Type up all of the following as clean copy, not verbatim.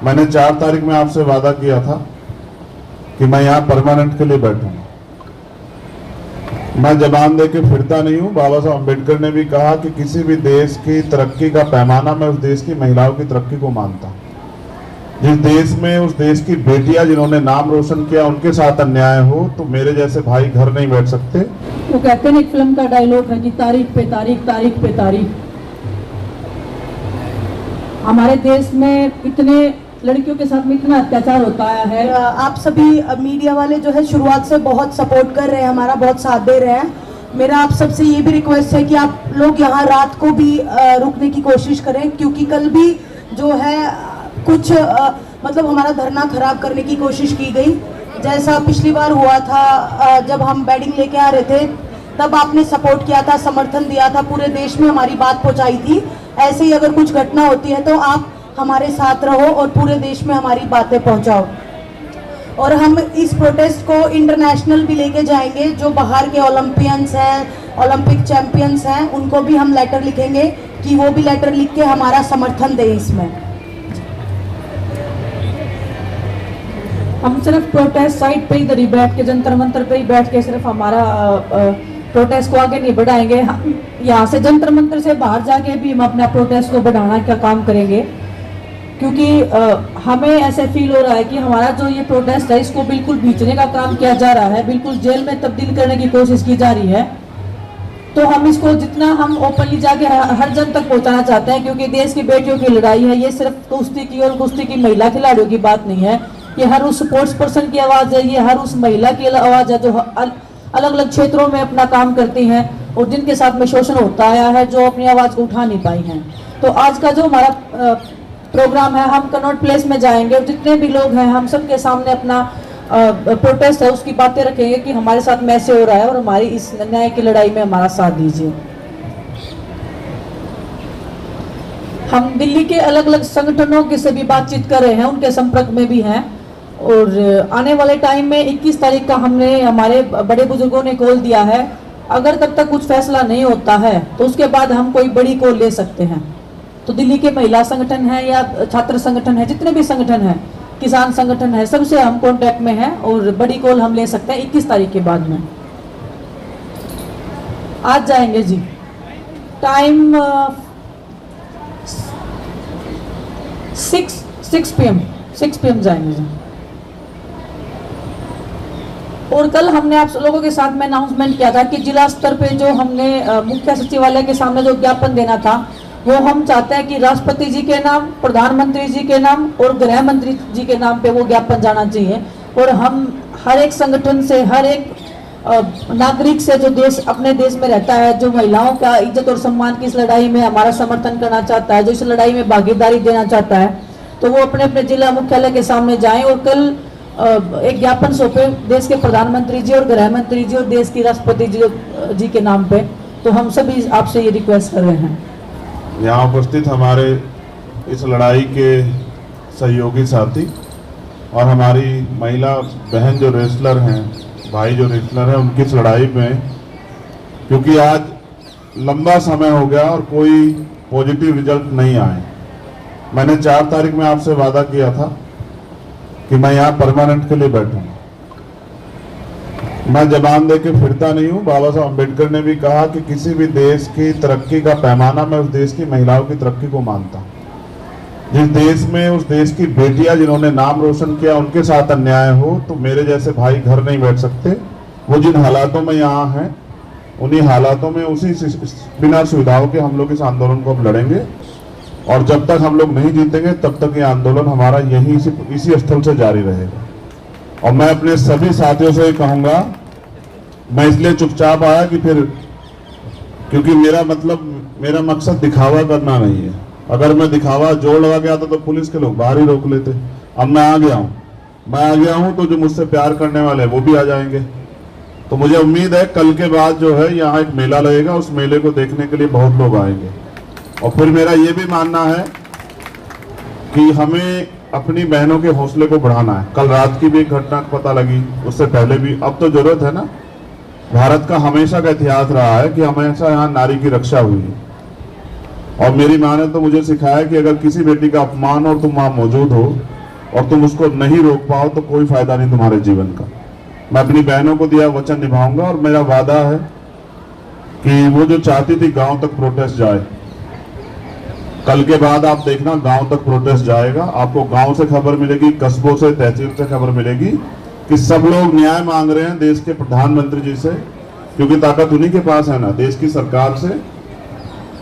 मैंने 4 तारीख में आपसे वादा किया था कि मैं यहाँ परमानेंट के लिए बैठूंगा। मैं जबान दे के फिरता नहीं हूँ। बाबा साहब अम्बेडकर ने भी कहा कि किसी भी देश की तरक्की का पैमाना मैं उस देश की महिलाओं की तरक्की को मानता हूँ। जिस देश में उस देश की बेटियां जिन्होंने नाम रोशन किया उनके साथ अन्याय हो तो मेरे जैसे भाई घर नहीं बैठ सकते। वो कहते हैं एक फिल्म का डायलॉग है कि तारीख पे तारीख, तारीख पे तारीख। हमारे देश में इतने लड़कियों के साथ में इतना अत्याचार होता आया है। आप सभी मीडिया वाले जो है शुरुआत से बहुत सपोर्ट कर रहे हैं, हमारा बहुत साथ दे रहे हैं। मेरा आप सबसे ये भी रिक्वेस्ट है कि आप लोग यहाँ रात को भी रुकने की कोशिश करें, क्योंकि कल भी जो है कुछ मतलब हमारा धरना खराब करने की कोशिश की गई। जैसा पिछली बार हुआ था, जब हम बेडिंग लेके आ रहे थे तब आपने सपोर्ट किया था, समर्थन दिया था, पूरे देश में हमारी बात पहुंचाई थी। ऐसे ही अगर कुछ घटना होती है तो आप हमारे साथ रहो और पूरे देश में हमारी बातें पहुंचाओ। और हम इस प्रोटेस्ट को इंटरनेशनल भी लेके जाएंगे। जो बाहर के ओलंपियंस हैं, ओलंपिक चैंपियंस हैं, उनको भी हम लेटर लिखेंगे कि वो भी लेटर लिख के हमारा समर्थन दें इसमें। हम सिर्फ प्रोटेस्ट साइट पे इधर ही बैठ के, जंतर मंतर पे ही बैठ के सिर्फ हमारा प्रोटेस्ट को आगे नहीं बढ़ाएंगे। यहाँ से जंतर मंतर से बाहर जाके भी हम अपना प्रोटेस्ट को बढ़ाना का काम करेंगे, क्योंकि हमें ऐसे फील हो रहा है कि हमारा जो ये प्रोटेस्ट है इसको बिल्कुल बीचने का काम किया जा रहा है, बिल्कुल जेल में तब्दील करने की कोशिश की जा रही है। तो हम इसको जितना हम ओपनली जाके हर जन तक पहुंचाना चाहते हैं, क्योंकि देश की बेटियों की लड़ाई है। ये सिर्फ कुश्ती की और कुश्ती की महिला खिलाड़ियों की बात नहीं है, ये हर उस स्पोर्ट्स पर्सन की आवाज़ है, ये हर उस महिला की आवाज़ है जो अलग अलग क्षेत्रों में अपना काम करती हैं और जिनके साथ में शोषण होता आया है, जो अपनी आवाज़ को उठा नहीं पाई हैं। तो आज का जो हमारा प्रोग्राम है, हम कनॉट प्लेस में जाएंगे और जितने भी लोग हैं हम सबके सामने अपना प्रोटेस्ट है उसकी बातें रखेंगे कि हमारे साथ में ऐसे हो रहा है और हमारी इस न्याय की लड़ाई में हमारा साथ दीजिए। हम दिल्ली के अलग अलग संगठनों के से भी बातचीत कर रहे हैं, उनके संपर्क में भी हैं और आने वाले टाइम में 21 तारीख का हमने हमारे बड़े बुजुर्गों ने कॉल दिया है। अगर तब तक कुछ फैसला नहीं होता है तो उसके बाद हम कोई बड़ी कॉल ले सकते हैं। तो दिल्ली के महिला संगठन है या छात्र संगठन है, जितने भी संगठन हैं, किसान संगठन है, सबसे हम कांटेक्ट में हैं और बड़ी कॉल हम ले सकते हैं 21 तारीख के बाद में। आज जाएंगे जी, टाइम 6 PM जाएंगे जी। और कल हमने आप लोगों के साथ में अनाउंसमेंट किया था कि जिला स्तर पे जो हमने मुख्य सचिवालय के सामने जो ज्ञापन देना था वो हम चाहते हैं कि राष्ट्रपति जी के नाम, प्रधानमंत्री जी के नाम और गृह मंत्री जी के नाम पे वो ज्ञापन जाना चाहिए। और हम हर एक संगठन से, हर एक नागरिक से जो देश अपने देश में रहता है, जो महिलाओं का इज्जत और सम्मान की इस लड़ाई में हमारा समर्थन करना चाहता है, जो इस लड़ाई में भागीदारी देना चाहता है, तो वो अपने अपने जिला मुख्यालय के सामने जाएं और कल एक ज्ञापन सौंपे देश के प्रधानमंत्री जी और गृह मंत्री जी और देश की राष्ट्रपति जी के नाम पे। तो हम सभी आपसे ये रिक्वेस्ट कर रहे हैं। यहाँ उपस्थित हमारे इस लड़ाई के सहयोगी साथी और हमारी महिला बहन जो रेसलर हैं, भाई जो रेसलर हैं, उनकी इस लड़ाई में, क्योंकि आज लंबा समय हो गया और कोई पॉजिटिव रिजल्ट नहीं आए। मैंने 4 तारीख में आपसे वादा किया था कि मैं यहाँ परमानेंट के लिए बैठूंगा। मैं जबान दे के फिरता नहीं हूँ। बाबा साहब अम्बेडकर ने भी कहा कि किसी भी देश की तरक्की का पैमाना मैं उस देश की महिलाओं की तरक्की को मानता हूँ। जिस देश में उस देश की बेटियां जिन्होंने नाम रोशन किया उनके साथ अन्याय हो तो मेरे जैसे भाई घर नहीं बैठ सकते। वो जिन हालातों में यहाँ हैं उन्हीं हालातों में उसी बिना सुविधाओं के हम लोग इस आंदोलन को अब लड़ेंगे और जब तक हम लोग नहीं जीतेंगे तब तक ये आंदोलन हमारा यही इसी स्थल से जारी रहेगा। और मैं अपने सभी साथियों से कहूँगा, मैं इसलिए चुपचाप आया कि फिर, क्योंकि मेरा मकसद दिखावा करना नहीं है। अगर मैं दिखावा जोड़ लगा के आता तो पुलिस के लोग बाहर ही रोक लेते। अब मैं आ गया हूँ तो जो मुझसे प्यार करने वाले हैं वो भी आ जाएंगे। तो मुझे उम्मीद है कल के बाद जो है यहाँ एक मेला लगेगा, उस मेले को देखने के लिए बहुत लोग आएंगे। और फिर मेरा ये भी मानना है कि हमें अपनी बहनों के हौसले को बढ़ाना है। कल रात की भी एक घटना का पता लगी, उससे पहले भी। अब तो जरूरत है ना, भारत का हमेशा का इतिहास रहा है कि हमेशा यहाँ नारी की रक्षा हुई है। और मेरी माँ ने तो मुझे सिखाया कि अगर किसी बेटी का अपमान और तुम वहां मौजूद हो और तुम उसको नहीं रोक पाओ तो कोई फायदा नहीं तुम्हारे जीवन का। मैं अपनी बहनों को दिया वचन निभाऊंगा और मेरा वादा है कि वो जो चाहती थी गांव तक प्रोटेस्ट जाए, कल के बाद आप देखना गांव तक प्रोटेस्ट जाएगा। आपको गांव से खबर मिलेगी, कस्बों से, तहसील से खबर मिलेगी कि सब लोग न्याय मांग रहे हैं देश के प्रधानमंत्री जी से, क्योंकि ताकत उन्हीं के पास है ना, देश की सरकार से।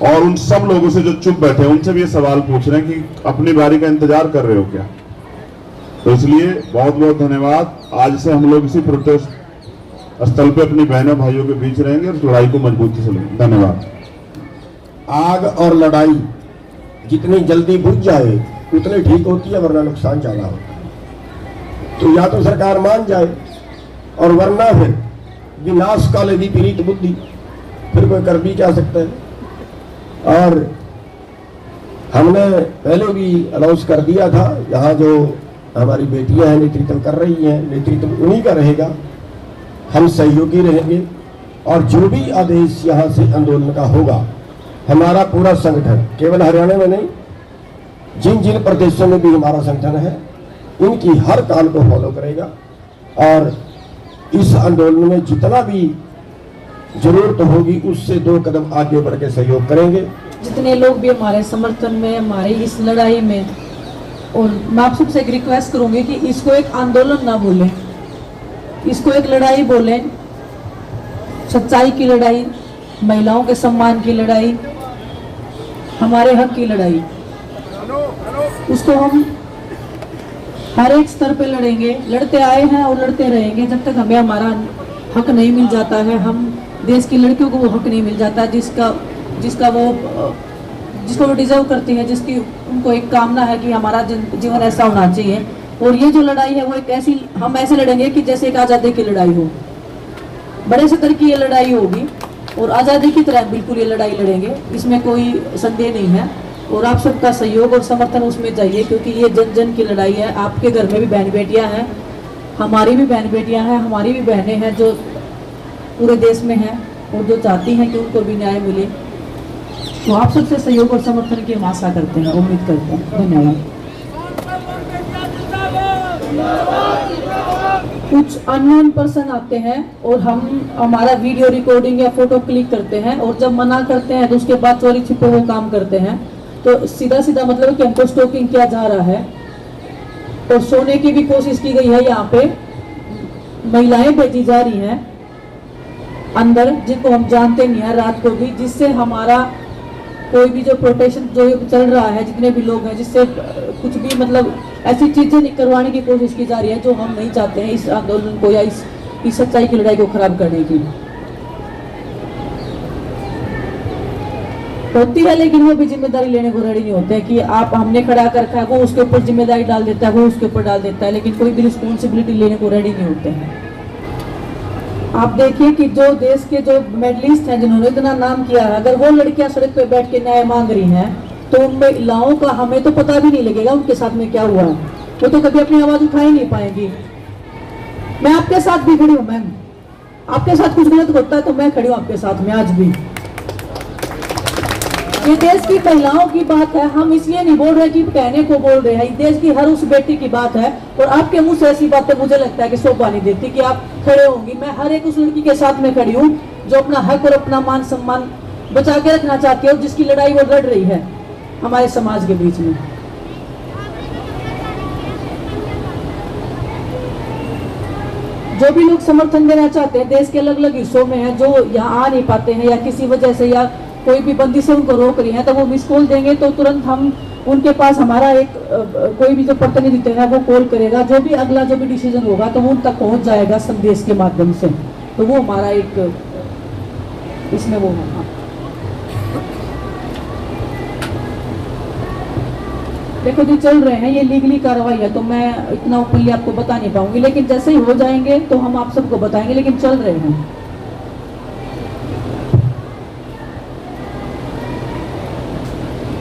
और उन सब लोगों से जो चुप बैठे हैं उनसे भी ये सवाल पूछ रहे हैं कि अपनी बारी का इंतजार कर रहे हो क्या। तो इसलिए बहुत बहुत धन्यवाद। आज से हम लोग इसी प्रोटेस्ट स्थल पे अपनी बहनों भाइयों के बीच रहेंगे और लड़ाई को मजबूती से लेंगे। धन्यवाद। आग और लड़ाई जितनी जल्दी बुझ जाए उतनी ठीक होती है, वरना नुकसान ज्यादा होता है। तो या तो सरकार मान जाए और वरना फिर विनाश काले विपरीत बुद्धि, फिर कोई कर भी क्या सकता है। और हमने पहले भी अनाउंस कर दिया था, यहाँ जो हमारी बेटियां हैं नेतृत्व कर रही हैं, नेतृत्व उन्हीं का रहेगा, हम सहयोगी रहेंगे। और जो भी आदेश यहाँ से आंदोलन का होगा, हमारा पूरा संगठन केवल हरियाणा में नहीं, जिन जिन प्रदेशों में भी हमारा संगठन है, इनकी हर काल को फॉलो करेगा और इस आंदोलन में जितना भी जरूरत होगी उससे 2 कदम आगे बढ़ के सहयोग करेंगे। जितने लोग भी हमारे समर्थन में, हमारी इस लड़ाई में, और मैं आप सबसे एक रिक्वेस्ट करूंगी कि इसको एक आंदोलन ना बोलें, इसको एक लड़ाई बोलें, सच्चाई की लड़ाई, महिलाओं के सम्मान की लड़ाई, हमारे हक की लड़ाई। उसको हम हर एक स्तर पे लड़ेंगे, लड़ते आए हैं और लड़ते रहेंगे जब तक हमें हमारा हक नहीं मिल जाता है। हम देश की लड़कियों को वो हक नहीं मिल जाता जिसको वो डिजर्व करती है, जिसकी उनको एक कामना है कि हमारा जीवन ऐसा होना चाहिए। और ये जो लड़ाई है वो एक ऐसी, हम ऐसे लड़ेंगे कि जैसे एक आज़ादी की लड़ाई हो, बड़े स्तर की ये लड़ाई होगी और आज़ादी की तरह बिल्कुल ये लड़ाई लड़ेंगे, इसमें कोई संदेह नहीं है। और आप सबका सहयोग और समर्थन उसमें चाहिए, क्योंकि ये जन जन की लड़ाई है। आपके घर में भी बहन बेटियां हैं, हमारी भी बहन बेटियां हैं, हमारी भी बहनें हैं जो पूरे देश में हैं और जो चाहती हैं कि उनको भी न्याय मिले। तो आप सबसे सहयोग और समर्थन की हम आशा करते हैं, उम्मीद करते हैं। धन्यवाद। कुछ अननोन पर्सन आते हैं और हमारा वीडियो रिकॉर्डिंग या फोटो क्लिक करते हैं, और जब मना करते हैं तो उसके बाद चोरी छिपे वो काम करते हैं। तो सीधा सीधा मतलब कि हमको स्टॉकिंग किया जा रहा है और सोने की भी कोशिश की गई है। यहाँ पे महिलाएं भेजी जा रही हैं अंदर, जिनको हम जानते नहीं है, रात को भी, जिससे हमारा कोई भी जो प्रोटेक्शन जो चल रहा है, जितने भी लोग हैं, जिससे कुछ भी मतलब ऐसी चीजें करवाने की कोशिश की जा रही है जो हम नहीं चाहते हैं इस आंदोलन को या इस सच्चाई की लड़ाई को खराब करने की। होती है लेकिन वो भी जिम्मेदारी लेने को रेडी नहीं होते हैं कि आप हमने खड़ा कर रखा है, वो उसके ऊपर जिम्मेदारी डाल देता है, वो उसके ऊपर डाल देता है, लेकिन कोई भी रिस्पॉन्सिबिलिटी लेने को रेडी नहीं होते हैं। आप देखिए कि जो देश के जो मेडलिस्ट हैं जिन्होंने इतना नाम किया है, अगर वो लड़कियां सड़क पे बैठ के न्याय मांग रही हैं तो उन महिलाओं का हमें तो पता भी नहीं लगेगा उनके साथ में क्या हुआ है, वो तो कभी अपनी आवाज उठा ही नहीं पाएंगी। मैं आपके साथ भी खड़ी हूँ मैम, आपके साथ कुछ गलत होता है तो मैं खड़ी हूँ आपके साथ में आज भी। ये देश की महिलाओं की बात है, हम इसलिए नहीं बोल रहे कि कहने को बोल रहे हैं, देश की हर उस बेटी की बात है। और आपके मुंह से ऐसी बातें मुझे लगता है कि शोभा नहीं देती कि आप खड़े होंगी। मैं हर एक उस लड़की के साथ में खड़ी हूँ जो अपना हक और अपना मान सम्मान बचा के रखना चाहती है और जिसकी लड़ाई वो लड़ रही है हमारे समाज के बीच में। जो भी लोग समर्थन देना चाहते हैं देश के अलग अलग हिस्सों में हैं, जो यहाँ आ नहीं पाते हैं या किसी वजह से या कोई भी बंदी से उनको रोक रही है, तो वो मिस कॉल देंगे तो तुरंत हम उनके पास हमारा एक कोई भी जो प्रतिनिधि है वो कॉल करेगा, जो भी अगला जो भी डिसीजन होगा तो वो उन तक पहुंच जाएगा संदेश के माध्यम से। तो वो हमारा एक इसमें वो होगा। देखो जी चल रहे हैं, ये लीगली कार्रवाई है तो मैं इतना ओपनली आपको बता नहीं पाऊंगी, लेकिन जैसे ही हो जाएंगे तो हम आप सबको बताएंगे, लेकिन चल रहे हैं।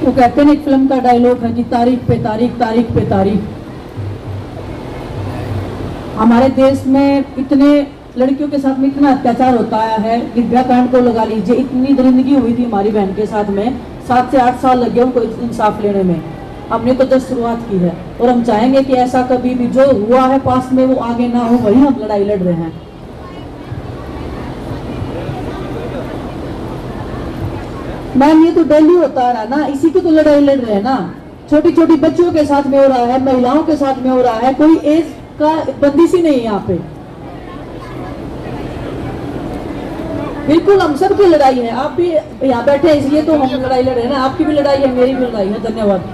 वो कहते हैं एक फिल्म का डायलॉग है कि तारीख पे तारीख, तारीख पे तारीख। हमारे देश में इतने लड़कियों के साथ में इतना अत्याचार होता है, दिव्या कांड को लगा लीजिए, इतनी दरिंदगी हुई थी हमारी बहन के साथ में, 7 से 8 साल लगे उनको इंसाफ लेने में। हमने तो जस्ट शुरुआत की है और हम चाहेंगे कि ऐसा कभी भी जो हुआ है पास में वो आगे ना हो, वही हम लड़ाई लड़ रहे हैं। मैम ये तो डेली होता रहा ना, इसी की तो लड़ाई लड़ रहे हैं ना। छोटी छोटी बच्चियों के साथ में हो रहा है, महिलाओं के साथ में हो रहा है, कोई एज का बंदिश ही नहीं है यहाँ पे। बिल्कुल हम सबकी लड़ाई है, आप भी यहाँ बैठे हैं इसलिए तो हम लड़ाई लड़ रहे हैं ना, आपकी भी लड़ाई है, मेरी भी लड़ाई है। धन्यवाद।